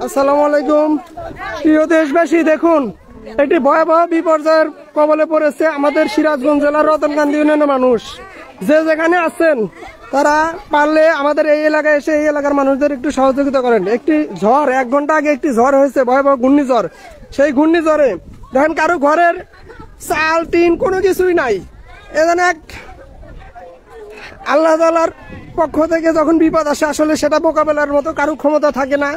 আসসালামু আলাইকুম। প্রিয় দেশবাসী, দেখুন একটি ভয়াবহ বিপর্যয়ের কবলে পড়েছে আমাদের সিরাজগঞ্জ জেলার রতনকান্দি ইউনিয়নের মানুষ। যে যেখানে আছেন তারা পারলে আমাদের এই এলাকায় এসে এই এলাকার মানুষদের একটু সহযোগিতা করেন। একটি ঝড়, 1 ঘন্টা আগে একটি ঝড় হয়েছে, ভয়াবহ ঘূর্ণিঝড়। সেই ঘূর্ণিঝড়ে দেখেন কারো ঘরের চাল টিন কোনো কিছুই নাই। এখানে এক আল্লাহ তাআলার পক্ষ থেকে যখন বিপদ আসে আসলে সেটা মোকাবেলার মতো কারো ক্ষমতা থাকে না।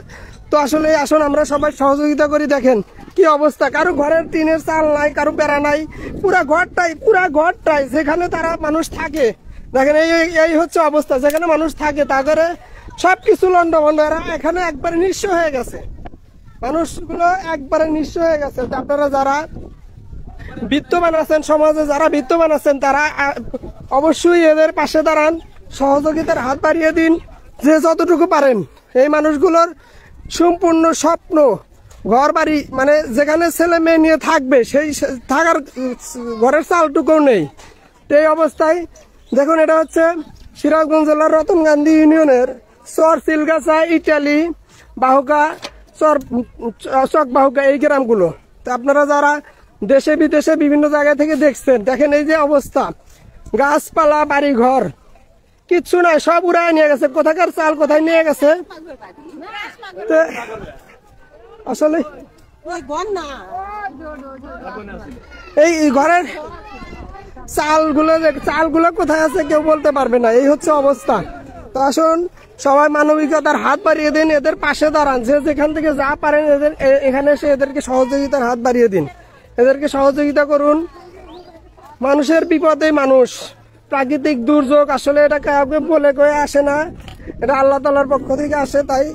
তো আসলে আসুন আমরা সবাই সহযোগিতা করি। দেখেন কি অবস্থা, কারো ঘরের টিনের চাল নাই, কারো বেড়া নাই, পুরা ঘরটাই যেখানে তারা মানুষ থাকে। দেখেন এই হচ্ছে অবস্থা, যেখানে মানুষ থাকে তা করে সবকিছু লন্ডভন্ড। এরা এখানে একবারে নিঃস্ব হয়ে গেছে, মানুষগুলো একবারে নিঃস্ব হয়ে গেছে। আপনারা যারা বিত্তবান আছেন, সমাজে যারা বিত্তবান আছেন তারা অবশ্যই এদের পাশে দাঁড়ান, সহযোগিতার হাত বাড়িয়ে দিন যে যতটুকু পারেন। এই মানুষগুলোর সম্পূর্ণ স্বপ্ন ঘর বাড়ি, মানে যেখানে ছেলে মেয়ে নিয়ে থাকবে সেই থাকার ঘরের চালটুকুও নেই। তো এই অবস্থায় দেখুন, এটা হচ্ছে সিরাজগঞ্জ জেলার রতনকান্দি ইউনিয়নের চর সিলগাছা, ইটালি, বাহুকা, চক বাহুকা, এই গ্রামগুলো। তো আপনারা যারা দেশে বিদেশে বিভিন্ন জায়গা থেকে দেখছেন, দেখেন এই যে অবস্থা, গাছপালা, বাড়ি ঘর কিচ্ছু নাই, সব উড়ায় নিয়ে গেছে। কোথাকার চাল কোথায় নিয়ে গেছে। আসলে এই ঘরের চালগুলো কোথায় আছে কেউ বলতে পারবে না, এই হচ্ছে অবস্থা। তো আসুন সবাই মানবিকতার হাত বাড়িয়ে দিন, এদের পাশে দাঁড়ান। যে যেখান থেকে যা পারেন এখানে এসে এদেরকে সহযোগিতার হাত বাড়িয়ে দিন, এদেরকে সহযোগিতা করুন। মানুষের বিপদে মানুষ, প্রাকৃতিক দুর্যোগ আসলে এটা কাউকে বলে কয়ে আসে না, এটা আল্লাহ তাআলার পক্ষ থেকে আসে। তাই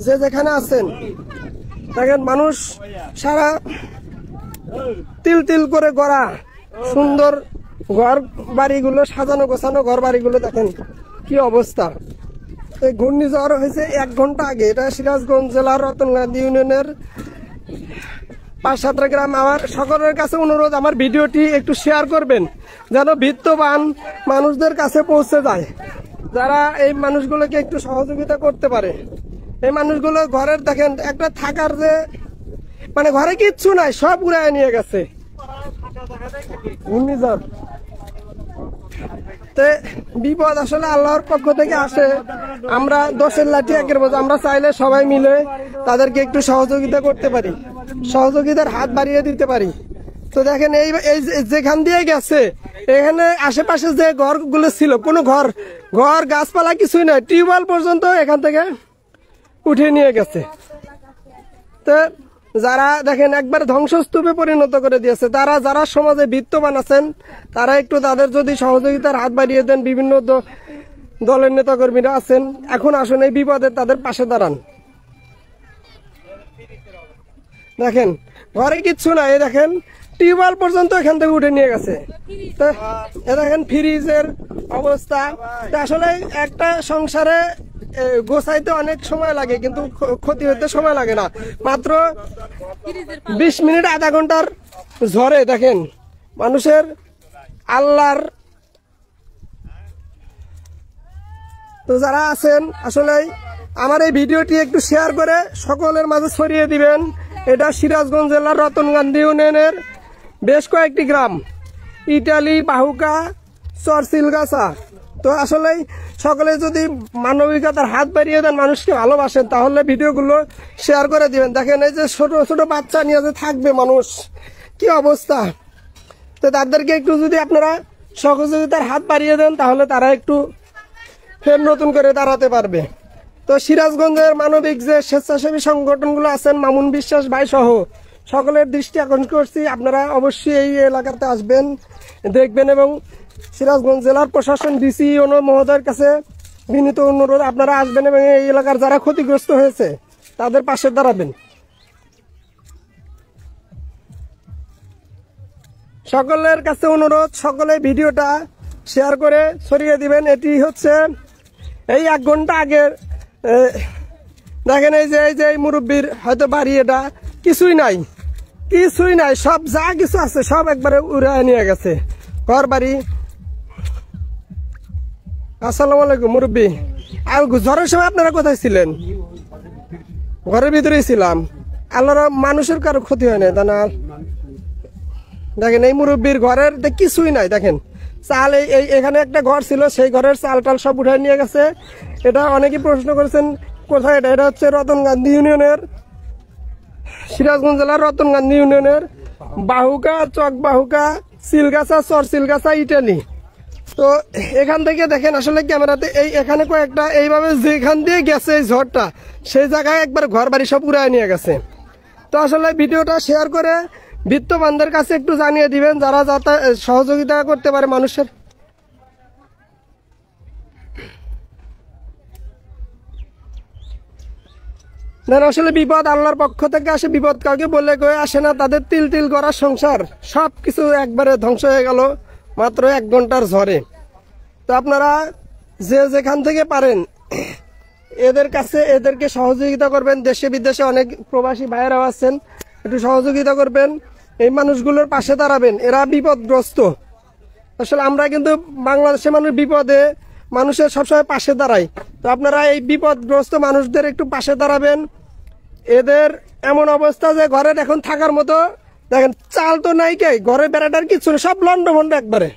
যে যেখানে আছেন দেখেন, মানুষ সারা তিল করে গড়া সুন্দর ঘর বাড়িগুলো, সাজানো গোছানো ঘর বাড়িগুলো দেখেন কি অবস্থা। এই ঘূর্ণিঝড় হয়েছে 1 ঘন্টা আগে। এটা সিরাজগঞ্জ জেলার রতনকান্দি ইউনিয়নের 5-7 গ্রাম। আমার সকলের কাছে অনুরোধ, আমার ভিডিওটি একটু শেয়ার করবেন যেন বিত্তবান মানুষদের কাছে পৌঁছে যায়, যারা এই মানুষগুলোকে একটু সহযোগিতা করতে পারে। এই মানুষগুলো ঘরের দেখেন একটা থাকার যে মানে ঘরে কিচ্ছু নাই, সব উড়ায় নিয়ে গেছে ঘূর্ণিঝড়। বিপদ আসলে আল্লাহর পক্ষ থেকে আসে। আমরা দোষের লাঠি একের বোঝা, আমরা চাইলে সবাই মিলে তাদেরকে একটু সহযোগিতা করতে পারি, সহযোগিতার হাত বাড়িয়ে দিতে পারি। তো দেখেন এই যেখান দিয়ে গেছে এখানে আশেপাশে যে ঘরগুলো ছিল, কোনো ঘর গাছপালা কিছুই নয়, টিউবওয়েল পর্যন্ত এখান থেকে উঠে নিয়ে গেছে। তো যারা দেখেন একবার ধ্বংসস্তূপে পরিণত করে দিয়েছে, যারা সমাজে বিত্তবান আছেন তারা একটু তাদের যদি সহযোগিতার হাত বাড়িয়ে দেন, বিভিন্ন দলের নেতাকর্মীরা আছেন, এখন আসুন এই বিপদে তাদের পাশে দাঁড়ান। দেখেন ঘরে কিচ্ছু নাই, দেখেন টিউবওয়েল পর্যন্ত এখান থেকে উঠে নিয়ে গেছে। তো দেখেন ফ্রিজের অবস্থা। আসলে একটা সংসারে গোছাইতে অনেক সময় লাগে, কিন্তু ক্ষতি হতে সময় লাগে না। মাত্র 20 মিনিট, আধা ঘন্টার ঝড়ে দেখেন মানুষের আল্লাহর। তো যারা আছেন আসলে আমার এই ভিডিওটি একটু শেয়ার করে সকলের মাঝে ছড়িয়ে দিবেন। এটা সিরাজগঞ্জ জেলার রতনকান্দি ইউনিয়নের বেশ কয়েকটি গ্রাম, ইটালি, বাহুকা, চর সিলগাছা। তো আসলে সকলে যদি মানবিকতার হাত বাড়িয়ে দেন, মানুষকে ভালোবাসেন, তাহলে ভিডিওগুলো শেয়ার করে দিবেন। দেখেন এই যে ছোট ছোট বাচ্চা নিয়ে যে থাকবে মানুষ, কি অবস্থা। তো তাদেরকে একটু যদি আপনারা সহযোগিতার হাত বাড়িয়ে দেন তাহলে তারা একটু ফের নতুন করে দাঁড়াতে পারবে। তো সিরাজগঞ্জের মানবিক যে স্বেচ্ছাসেবী সংগঠনগুলো আছেন, মামুন বিশ্বাস ভাই সহ সকলের দৃষ্টি আকর্ষণ করছি, আপনারা অবশ্যই এই এলাকাতে আসবেন, দেখবেন। এবং সিরাজগঞ্জ জেলার প্রশাসন, ডিসি মহোদয়ের কাছে বিনীত অনুরোধ, আপনারা আসবেন এবং এই এলাকার যারা ক্ষতিগ্রস্ত হয়েছে তাদের পাশে দাঁড়াবেন। সকলের কাছে অনুরোধ, সকলে ভিডিওটা শেয়ার করে ছড়িয়ে দিবেন। এটি হচ্ছে এই 1 ঘন্টা আগের। দেখেন এই যে মুরব্বীর হয়তো বাড়ি, এটা কিছুই নাই, সব যা কিছু আছে সব একবারে উড়ায় নিয়ে গেছে ঘর বাড়ি। আসসালামু আলাইকুম মুরব্বী। আর ঝড়ের সময় আপনারা কোথায় ছিলেন? ঘরের ভিতরেই ছিলাম, আল্লাহর মানুষের কারো ক্ষতি হয় না। তা না দেখেন এই মুরব্বীর ঘরের কিছুই নাই, দেখেন চাল এই এখানে একটা ঘর ছিল, সেই ঘরের চাল টাল সব উঠায় নিয়ে গেছে। এটা অনেকেই প্রশ্ন করেছেন কোথায় এটা, এটা হচ্ছে রতনগান্ধী ইউনিয়নের, সিরাজগঞ্জ জেলার রতনগান্ধী ইউনিয়নের বাহুকা চক বাহুকা সিলগাছা চর সিলগাছা ইটালি। তো এখান থেকে দেখেন আসলে ক্যামেরাতে এই এখানে কয়েকটা এইভাবে যেখান দিয়ে গেছে এই ঝড়টা, সেই জায়গায় একবার ঘর বাড়ি সব উড়ায় নিয়ে গেছে। তো আসলে ভিডিওটা শেয়ার করে বিত্তবানদের কাছে একটু জানিয়ে দিবেন, যারা যাতে সহযোগিতা করতে পারে মানুষের। না আসলে বিপদ আল্লাহর পক্ষ থেকে আসে, বিপদ কাউকে বলে কয়ে আসে না। তাদের তিল তিল করার সংসার সব কিছু একবারে ধ্বংস হয়ে গেল মাত্র 1 ঘন্টার ঝড়ে। তো আপনারা যে যেখান থেকে পারেন এদের কাছে এদেরকে সহযোগিতা করবেন। দেশে বিদেশে অনেক প্রবাসী ভাইয়েরাও আছেন, একটু সহযোগিতা করবেন, এই মানুষগুলোর পাশে দাঁড়াবেন, এরা বিপদগ্রস্ত। আসলে আমরা কিন্তু বাংলাদেশের মানুষ বিপদে মানুষের সবসময় পাশে দাঁড়াই। তো আপনারা এই বিপদগ্রস্ত মানুষদের একটু পাশে দাঁড়াবেন। এদের এমন অবস্থা যে ঘরের এখন থাকার মতো, দেখেন চাল তো নাই, কে ঘরের বেড়াটার কিছু নেই, সব লন্ড ভন্ড একবারে।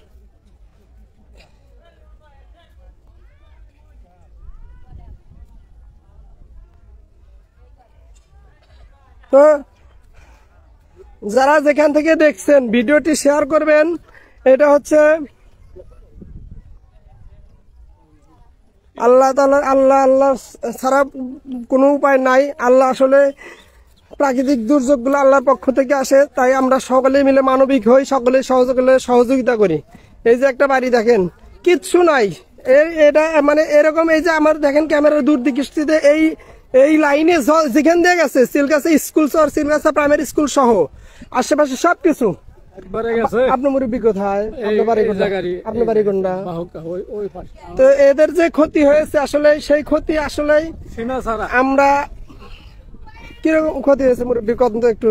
তো যারা যেখান থেকে দেখছেন ভিডিওটি শেয়ার করবেন। এটা হচ্ছে আল্লাহ তাআলা, আল্লাহ ছাড়া কোনো উপায় নাই। আল্লাহ আসলে প্রাকৃতিক দুর্যোগগুলো আল্লাহর পক্ষ থেকে আসে, তাই আমরা সকলে মিলে মানবিক হই, সকলে সহযোগিতা করি। এই যে একটা বাড়ি দেখেন কিচ্ছু নাই, এটা মানে এরকম। এই যে আমার দেখেন ক্যামেরার দূরদৃষ্টিতে এই লাইনে যেখান দিয়ে গেছে সিলগাছা স্কুল শহর, সিলগাছা প্রাইমারি স্কুল সহ আশেপাশে সবকিছু। আপনার মুরব্বী কোথায়? আপনার বাড়ি কোনটা? তো এদের যে ক্ষতি হয়েছে আসলে সেই ক্ষতি আসলে আমরা কিরকম ক্ষতি হয়েছে মুরব্বী কত তো একটু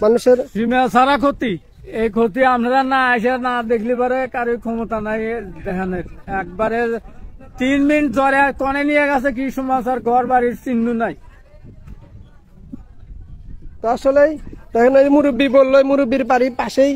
মানুষের সীমা ছাড়া ক্ষতি। এই ক্ষতি আপনারা না এসে না দেখলে পারে কারোর ক্ষমতা নাই দেখানোর। একবারে 3 মিনিট জ্বরে কনে নিয়ে গেছে, কি সমাচার ঘর বাড়ির চিহ্ন নাই। তো আসলে দেখেন এই মুরব্বী বললো, মুরব্বীর বাড়ির পাশেই